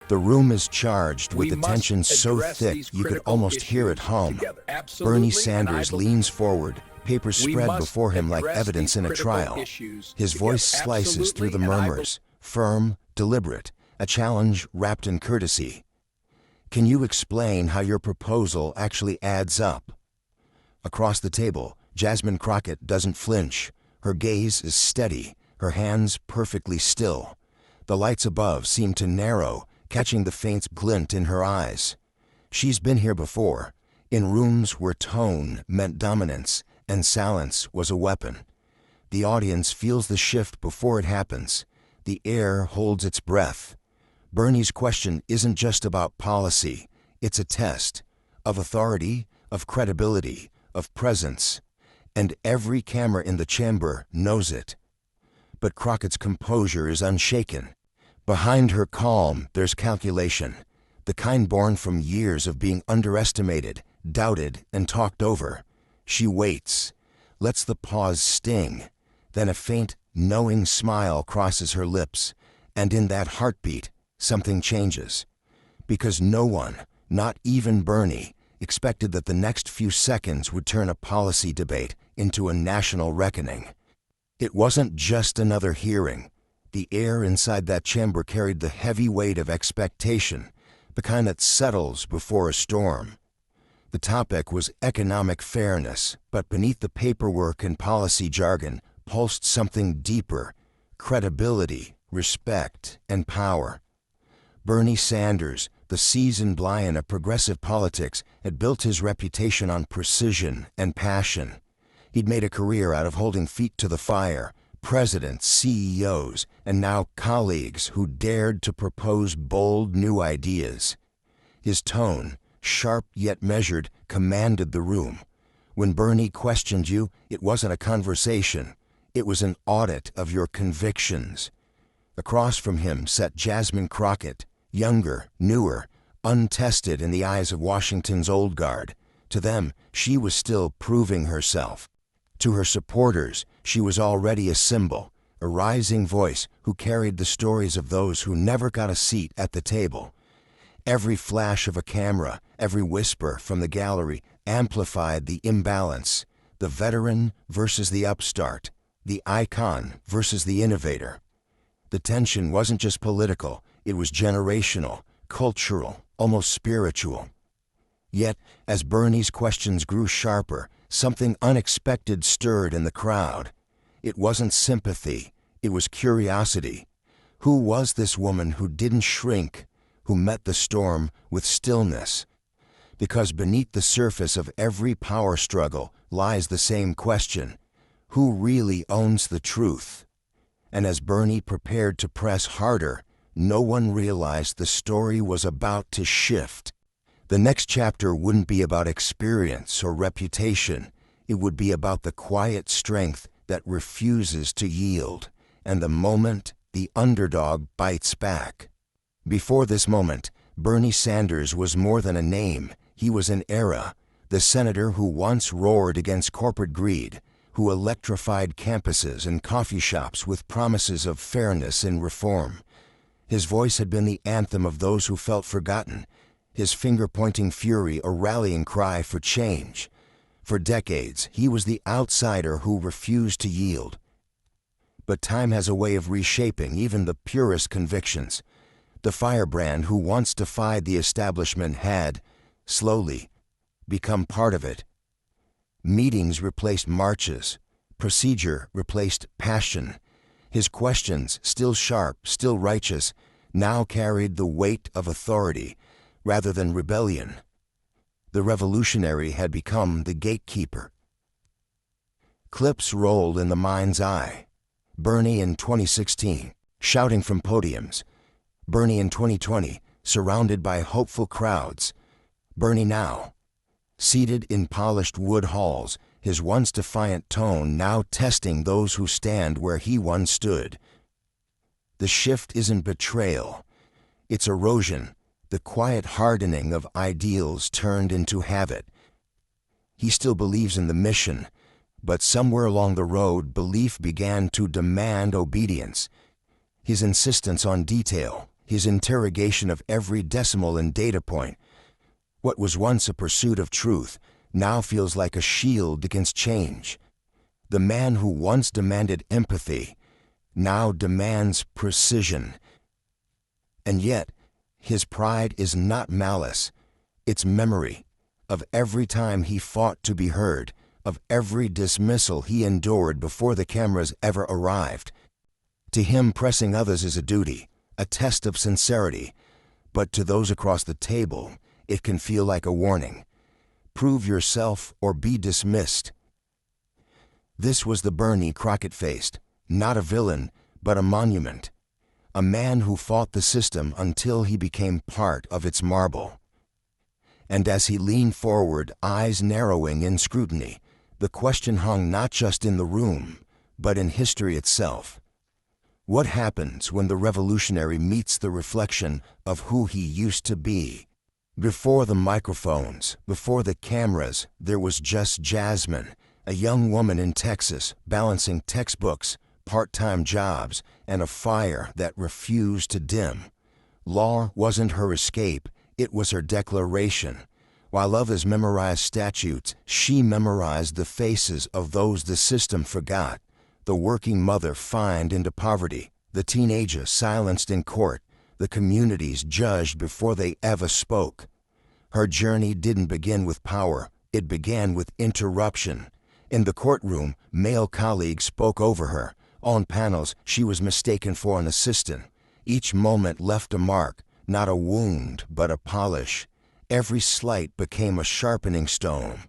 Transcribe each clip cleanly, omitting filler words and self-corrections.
The room is charged with We the must tension so address thick these you could critical almost hear it issues hum. together. Bernie Absolutely, and I Sanders believe leans forward, papers we spread must before him like address evidence these in a critical trial. issues His together. voice slices through the Absolutely, and I murmurs, firm, deliberate, a challenge wrapped in courtesy. Can you explain how your proposal actually adds up? Across the table, Jasmine Crockett doesn't flinch. Her gaze is steady, her hands perfectly still. The lights above seem to narrow, catching the faint glint in her eyes. She's been here before, in rooms where tone meant dominance and silence was a weapon. The audience feels the shift before it happens. The air holds its breath. Bernie's question isn't just about policy, it's a test of authority, of credibility, of presence, and every camera in the chamber knows it. But Crockett's composure is unshaken. Behind her calm, there's calculation, the kind born from years of being underestimated, doubted, and talked over. She waits, lets the pause sting, then a faint, knowing smile crosses her lips, and in that heartbeat, something changes. Because no one, not even Bernie, expected that the next few seconds would turn a policy debate into a national reckoning. It wasn't just another hearing. The air inside that chamber carried the heavy weight of expectation, the kind that settles before a storm. The topic was economic fairness, but beneath the paperwork and policy jargon pulsed something deeper: credibility, respect, and power. Bernie Sanders, the seasoned lion of progressive politics, had built his reputation on precision and passion. He'd made a career out of holding feet to the fire, presidents, CEOs, and now colleagues who dared to propose bold new ideas. His tone, sharp yet measured, commanded the room. When Bernie questioned you, it wasn't a conversation. It was an audit of your convictions. Across from him sat Jasmine Crockett, younger, newer, untested in the eyes of Washington's old guard. To them, she was still proving herself. To her supporters, she was already a symbol, a rising voice who carried the stories of those who never got a seat at the table. Every flash of a camera, every whisper from the gallery amplified the imbalance, the veteran versus the upstart, the icon versus the innovator. The tension wasn't just political, it was generational, cultural, almost spiritual. Yet, as Bernie's questions grew sharper, something unexpected stirred in the crowd. It wasn't sympathy, it was curiosity. Who was this woman who didn't shrink, who met the storm with stillness? Because beneath the surface of every power struggle lies the same question: who really owns the truth? And as Bernie prepared to press harder, no one realized the story was about to shift. The next chapter wouldn't be about experience or reputation. It would be about the quiet strength that refuses to yield, and the moment the underdog bites back. Before this moment, Bernie Sanders was more than a name. He was an era, the senator who once roared against corporate greed, who electrified campuses and coffee shops with promises of fairness and reform. His voice had been the anthem of those who felt forgotten, his finger-pointing fury a rallying cry for change. For decades, he was the outsider who refused to yield. But time has a way of reshaping even the purest convictions. The firebrand who once defied the establishment had, slowly, become part of it. Meetings replaced marches. Procedure replaced passion. His questions, still sharp, still righteous, now carried the weight of authority rather than rebellion. The revolutionary had become the gatekeeper. Clips rolled in the mind's eye. Bernie in 2016, shouting from podiums. Bernie in 2020, surrounded by hopeful crowds. Bernie now, seated in polished wood halls, his once defiant tone now testing those who stand where he once stood. The shift isn't betrayal, it's erosion, the quiet hardening of ideals turned into habit. He still believes in the mission, but somewhere along the road belief began to demand obedience. His insistence on detail, his interrogation of every decimal and data point. What was once a pursuit of truth now feels like a shield against change. The man who once demanded empathy now demands precision. And yet, his pride is not malice, it's memory of every time he fought to be heard, of every dismissal he endured before the cameras ever arrived. To him, pressing others is a duty, a test of sincerity, but to those across the table, it can feel like a warning. Prove yourself or be dismissed. This was the Bernie Crockett faced, not a villain, but a monument. A man who fought the system until he became part of its marble. And as he leaned forward, eyes narrowing in scrutiny, the question hung not just in the room, but in history itself. What happens when the revolutionary meets the reflection of who he used to be? Before the microphones, before the cameras, there was just Jasmine, a young woman in Texas, balancing textbooks, part-time jobs, and a fire that refused to dim. Law wasn't her escape, it was her declaration. While others memorized statutes, she memorized the faces of those the system forgot. The working mother fined into poverty, the teenager silenced in court, the communities judged before they ever spoke. Her journey didn't begin with power, it began with interruption. In the courtroom, male colleagues spoke over her. On panels, she was mistaken for an assistant. Each moment left a mark, not a wound, but a polish. Every slight became a sharpening stone.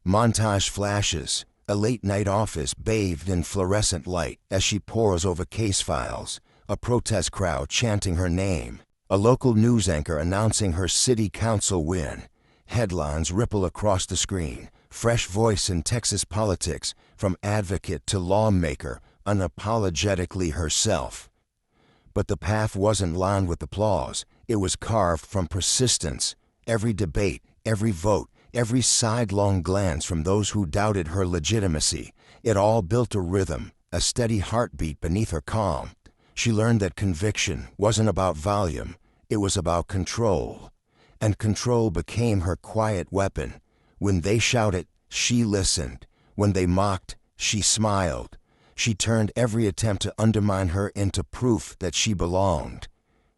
Montage flashes, a late-night office bathed in fluorescent light as she pores over case files, a protest crowd chanting her name, a local news anchor announcing her city council win. Headlines ripple across the screen, fresh voice in Texas politics, from advocate to lawmaker, unapologetically herself. But the path wasn't lined with applause, it was carved from persistence. Every debate, every vote, every sidelong glance from those who doubted her legitimacy, it all built a rhythm, a steady heartbeat beneath her calm. She learned that conviction wasn't about volume, it was about control. And control became her quiet weapon. When they shouted, she listened. When they mocked, she smiled. She turned every attempt to undermine her into proof that she belonged.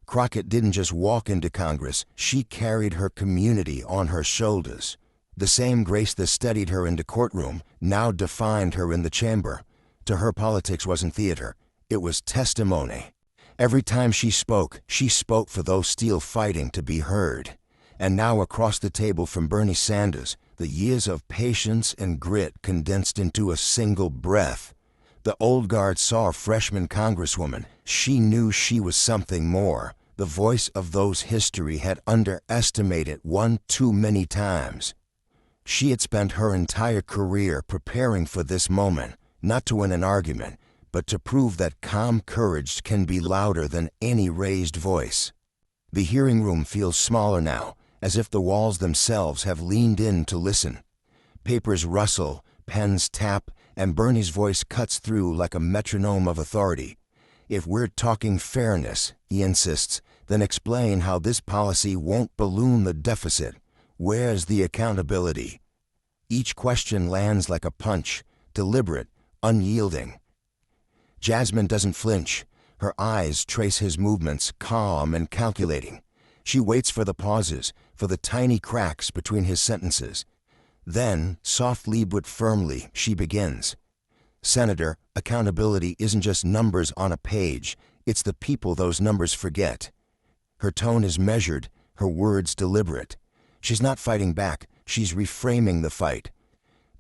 Crockett didn't just walk into Congress, she carried her community on her shoulders. The same grace that steadied her in the courtroom now defined her in the chamber. To her, politics wasn't theater, it was testimony. Every time she spoke for those still fighting to be heard. And now across the table from Bernie Sanders, the years of patience and grit condensed into a single breath. The old guard saw a freshman congresswoman. She knew she was something more. The voice of those history had underestimated one too many times. She had spent her entire career preparing for this moment, not to win an argument, but to prove that calm courage can be louder than any raised voice. The hearing room feels smaller now, as if the walls themselves have leaned in to listen. Papers rustle, pens tap, and Bernie's voice cuts through like a metronome of authority. If we're talking fairness, he insists, then explain how this policy won't balloon the deficit. Where's the accountability? Each question lands like a punch, deliberate, unyielding. Jasmine doesn't flinch. Her eyes trace his movements, calm and calculating. She waits for the pauses, for the tiny cracks between his sentences. Then, softly but firmly, she begins. Senator, accountability isn't just numbers on a page, it's the people those numbers forget. Her tone is measured, her words deliberate. She's not fighting back, she's reframing the fight.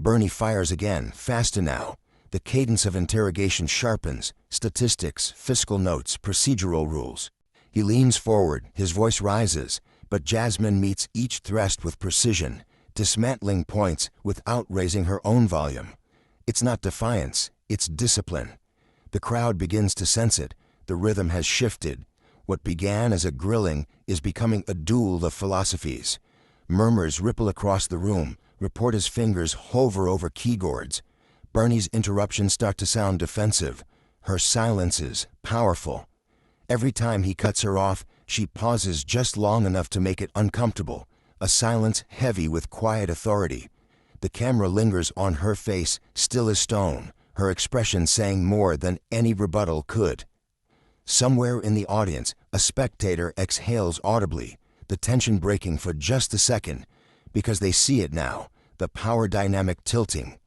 Bernie fires again, faster now. The cadence of interrogation sharpens, statistics, fiscal notes, procedural rules. He leans forward, his voice rises, but Jasmine meets each thrust with precision, dismantling points without raising her own volume. It's not defiance, it's discipline. The crowd begins to sense it. The rhythm has shifted. What began as a grilling is becoming a duel of philosophies. Murmurs ripple across the room. Reporters' fingers hover over keyboards. Bernie's interruptions start to sound defensive. Her silences powerful. Every time he cuts her off, she pauses just long enough to make it uncomfortable, a silence heavy with quiet authority. The camera lingers on her face, still as stone, her expression saying more than any rebuttal could. Somewhere in the audience, a spectator exhales audibly, the tension breaking for just a second, because they see it now, the power dynamic tilting,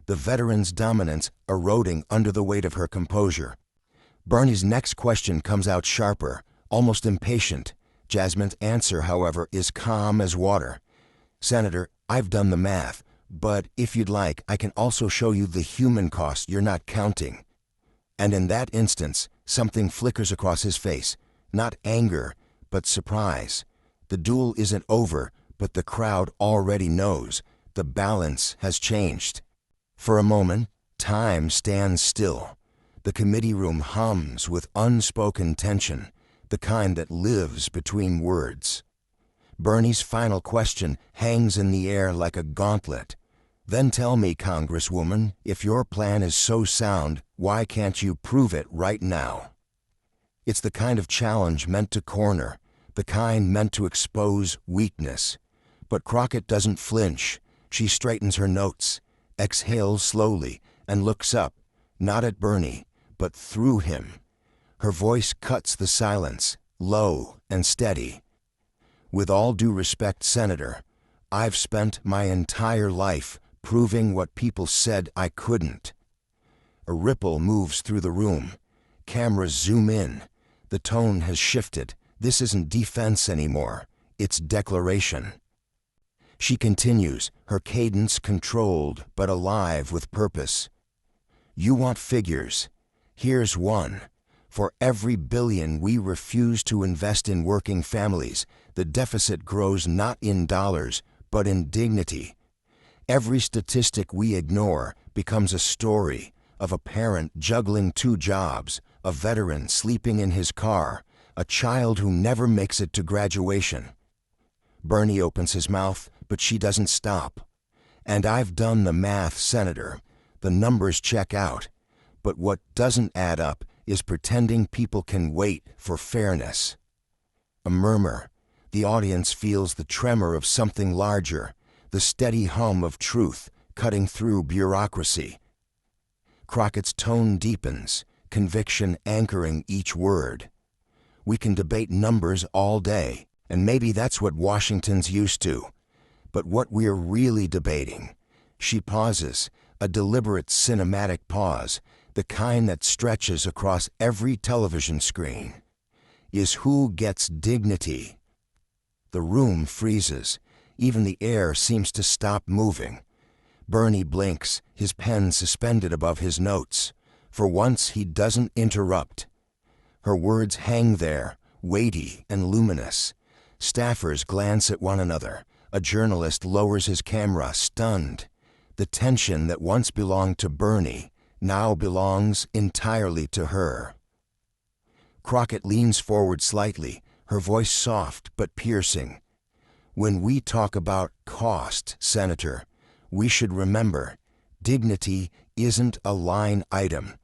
the veteran's dominance eroding under the weight of her composure. Bernie's next question comes out sharper, almost impatient. Jasmine's answer, however, is calm as water. "Senator, I've done the math, but if you'd like, I can also show you the human cost you're not counting." And in that instance, something flickers across his face, not anger, but surprise. The duel isn't over, but the crowd already knows. The balance has changed. For a moment, time stands still. The committee room hums with unspoken tension, the kind that lives between words. Bernie's final question hangs in the air like a gauntlet. "Then tell me, Congresswoman, if your plan is so sound, why can't you prove it right now?" It's the kind of challenge meant to corner, the kind meant to expose weakness. But Crockett doesn't flinch. She straightens her notes, exhales slowly, and looks up, not at Bernie, but through him. Her voice cuts the silence, low and steady. "With all due respect, Senator, I've spent my entire life proving what people said I couldn't." A ripple moves through the room. Cameras zoom in. The tone has shifted. This isn't defense anymore. It's declaration. She continues, her cadence controlled but alive with purpose. "You want figures. Here's one. For every billion we refuse to invest in working families, the deficit grows not in dollars, but in dignity. Every statistic we ignore becomes a story of a parent juggling 2 jobs, a veteran sleeping in his car, a child who never makes it to graduation." Bernie opens his mouth, but she doesn't stop. "And I've done the math, Senator. The numbers check out. But what doesn't add up is pretending people can wait for fairness." A murmur. The audience feels the tremor of something larger, the steady hum of truth cutting through bureaucracy. Crockett's tone deepens, conviction anchoring each word. "We can debate numbers all day, and maybe that's what Washington's used to. But what we're really debating," she pauses, a deliberate cinematic pause, the kind that stretches across every television screen, "is who gets dignity." The room freezes. Even the air seems to stop moving. Bernie blinks, his pen suspended above his notes. For once he doesn't interrupt. Her words hang there, weighty and luminous. Staffers glance at one another. A journalist lowers his camera, stunned. The tension that once belonged to Bernie now belongs entirely to her. Crockett leans forward slightly, her voice soft but piercing. "When we talk about cost, Senator, we should remember, dignity isn't a line item.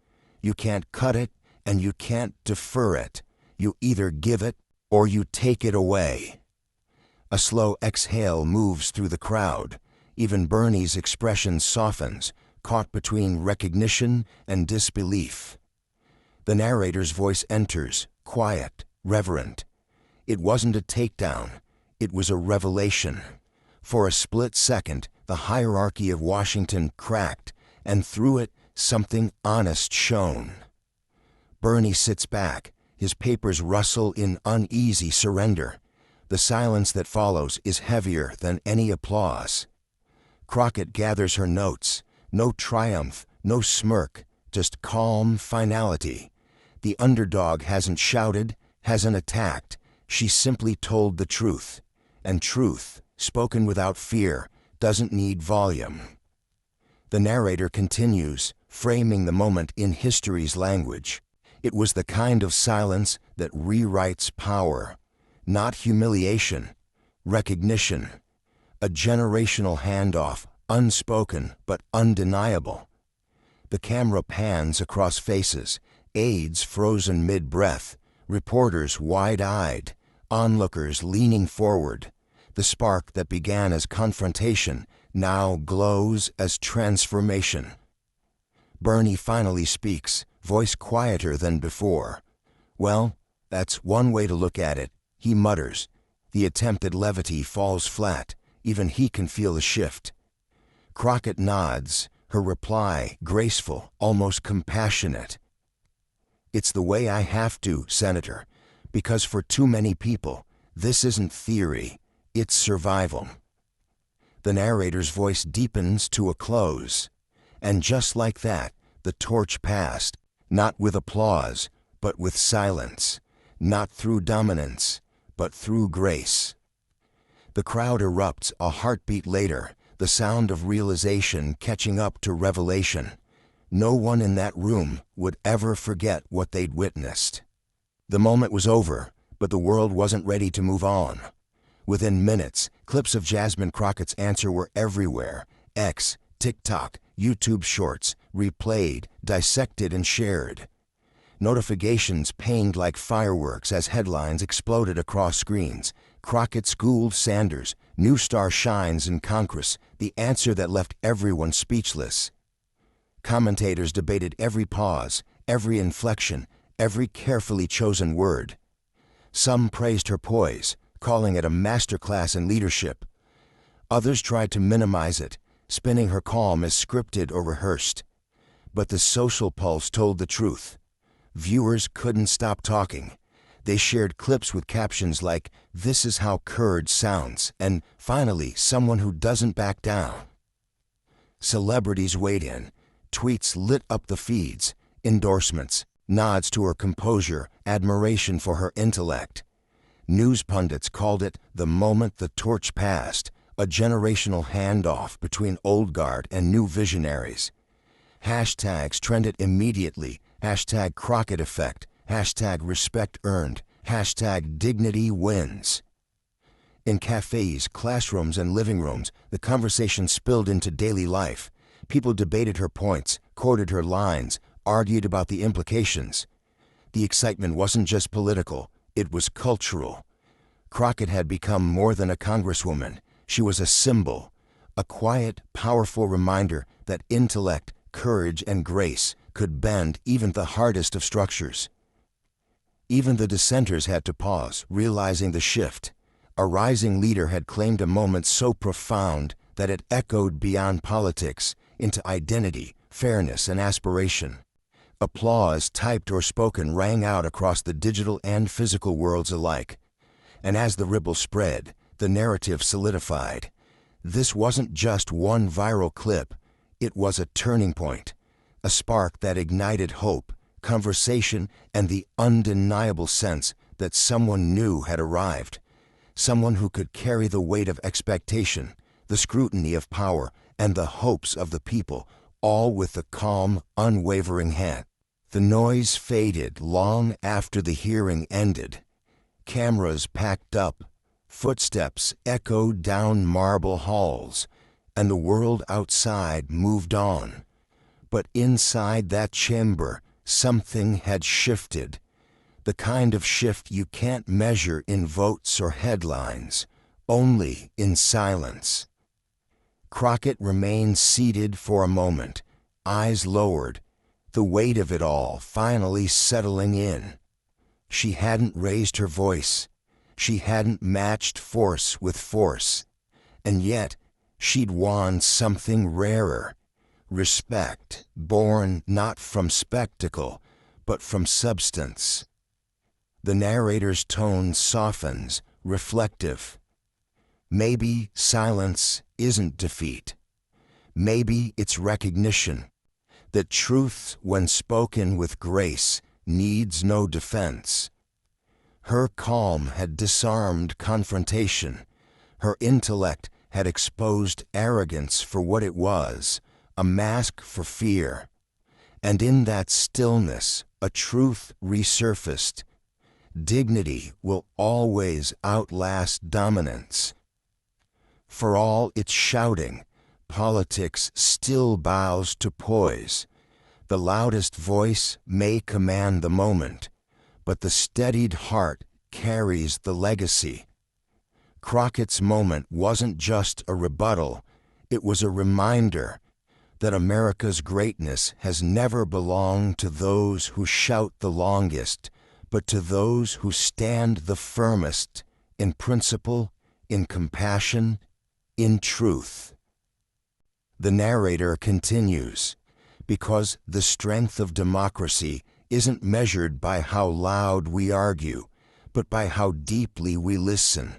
You can't cut it and you can't defer it. You either give it or you take it away." A slow exhale moves through the crowd. Even Bernie's expression softens, caught between recognition and disbelief. The narrator's voice enters, quiet, reverent. It wasn't a takedown. It was a revelation. For a split second, the hierarchy of Washington cracked, and through it, something honest shone. Bernie sits back, his papers rustle in uneasy surrender. The silence that follows is heavier than any applause. Crockett gathers her notes. No triumph, no smirk, just calm finality. The underdog hasn't shouted, hasn't attacked. She simply told the truth. And truth, spoken without fear, doesn't need volume. The narrator continues, framing the moment in history's language. It was the kind of silence that rewrites power. Not humiliation, recognition. A generational handoff, unspoken but undeniable. The camera pans across faces, aides frozen mid-breath, reporters wide-eyed, onlookers leaning forward. The spark that began as confrontation now glows as transformation. Bernie finally speaks, voice quieter than before. "Well, that's one way to look at it," he mutters. The attempt at levity falls flat. Even he can feel the shift. Crockett nods, her reply graceful, almost compassionate. "It's the way I have to, Senator, because for too many people, this isn't theory, it's survival." The narrator's voice deepens to a close. And just like that, the torch passed, not with applause, but with silence, not through dominance, but through grace. The crowd erupts a heartbeat later, the sound of realization catching up to revelation. No one in that room would ever forget what they'd witnessed. The moment was over, but the world wasn't ready to move on. Within minutes, clips of Jasmine Crockett's answer were everywhere. X, TikTok, YouTube Shorts, replayed, dissected, and shared. Notifications pinged like fireworks as headlines exploded across screens. Crockett schooled Sanders, new star shines in Congress, the answer that left everyone speechless. Commentators debated every pause, every inflection, every carefully chosen word. Some praised her poise, calling it a masterclass in leadership. Others tried to minimize it, spinning her calm as scripted or rehearsed. But the social pulse told the truth. Viewers couldn't stop talking. They shared clips with captions like, "This is how courage sounds," and finally, "Someone who doesn't back down." Celebrities weighed in. Tweets lit up the feeds, endorsements, nods to her composure, admiration for her intellect. News pundits called it the moment the torch passed, a generational handoff between old guard and new visionaries. Hashtags trended immediately, hashtag Crockett effect, hashtag respect earned, hashtag dignity wins. In cafes, classrooms, and living rooms, the conversation spilled into daily life. People debated her points, quoted her lines, argued about the implications. The excitement wasn't just political, it was cultural. Crockett had become more than a congresswoman. She was a symbol, a quiet, powerful reminder that intellect, courage, and grace could bend even the hardest of structures. Even the dissenters had to pause, realizing the shift. A rising leader had claimed a moment so profound that it echoed beyond politics into identity, fairness, and aspiration. Applause, typed or spoken, rang out across the digital and physical worlds alike. And as the ripple spread, the narrative solidified. This wasn't just one viral clip, it was a turning point, a spark that ignited hope, conversation, and the undeniable sense that someone new had arrived. Someone who could carry the weight of expectation, the scrutiny of power, and the hopes of the people, all with the calm, unwavering hand. The noise faded long after the hearing ended. Cameras packed up, footsteps echoed down marble halls, and the world outside moved on. But inside that chamber, something had shifted. The kind of shift you can't measure in votes or headlines, only in silence. Crockett remained seated for a moment, eyes lowered, the weight of it all finally settling in. She hadn't raised her voice. She hadn't matched force with force. And yet, she'd won something rarer. Respect, born not from spectacle, but from substance. The narrator's tone softens, reflective. Maybe silence isn't defeat. Maybe it's recognition that truth, when spoken with grace, needs no defense. Her calm had disarmed confrontation. Her intellect had exposed arrogance for what it was, a mask for fear. And in that stillness, a truth resurfaced. Dignity will always outlast dominance. For all its shouting, politics still bows to poise. The loudest voice may command the moment, but the steadied heart carries the legacy. Crockett's moment wasn't just a rebuttal, it was a reminder that America's greatness has never belonged to those who shout the longest, but to those who stand the firmest in principle, in compassion, in truth. The narrator continues, because the strength of democracy isn't measured by how loud we argue, but by how deeply we listen.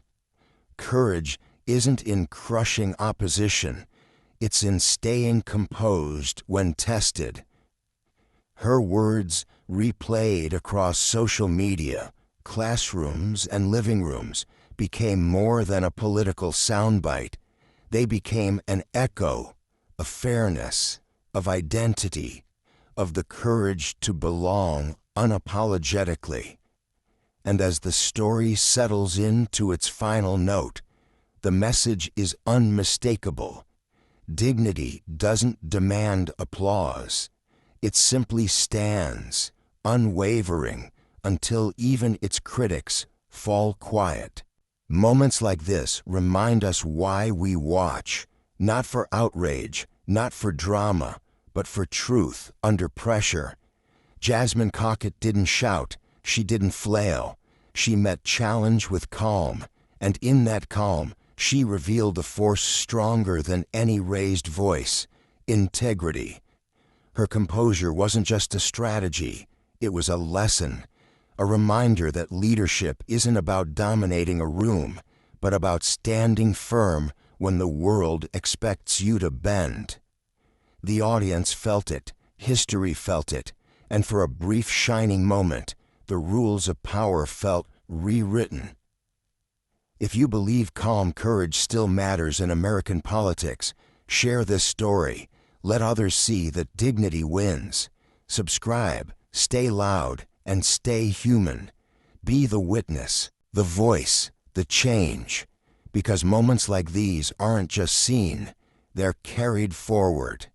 Courage isn't in crushing opposition, it's in staying composed when tested. Her words, replayed across social media, classrooms, and living rooms, became more than a political soundbite. They became an echo of fairness, of identity, of the courage to belong unapologetically. And as the story settles into its final note, the message is unmistakable. Dignity doesn't demand applause. It simply stands, unwavering, until even its critics fall quiet. Moments like this remind us why we watch, not for outrage, not for drama, but for truth under pressure. Jasmine Crockett didn't shout, she didn't flail. She met challenge with calm, and in that calm, she revealed a force stronger than any raised voice: integrity. Her composure wasn't just a strategy, it was a lesson, a reminder that leadership isn't about dominating a room, but about standing firm when the world expects you to bend. The audience felt it, history felt it, and for a brief shining moment, the rules of power felt rewritten. If you believe calm courage still matters in American politics, share this story. Let others see that dignity wins. Subscribe, stay loud, and stay human. Be the witness, the voice, the change. Because moments like these aren't just seen, they're carried forward.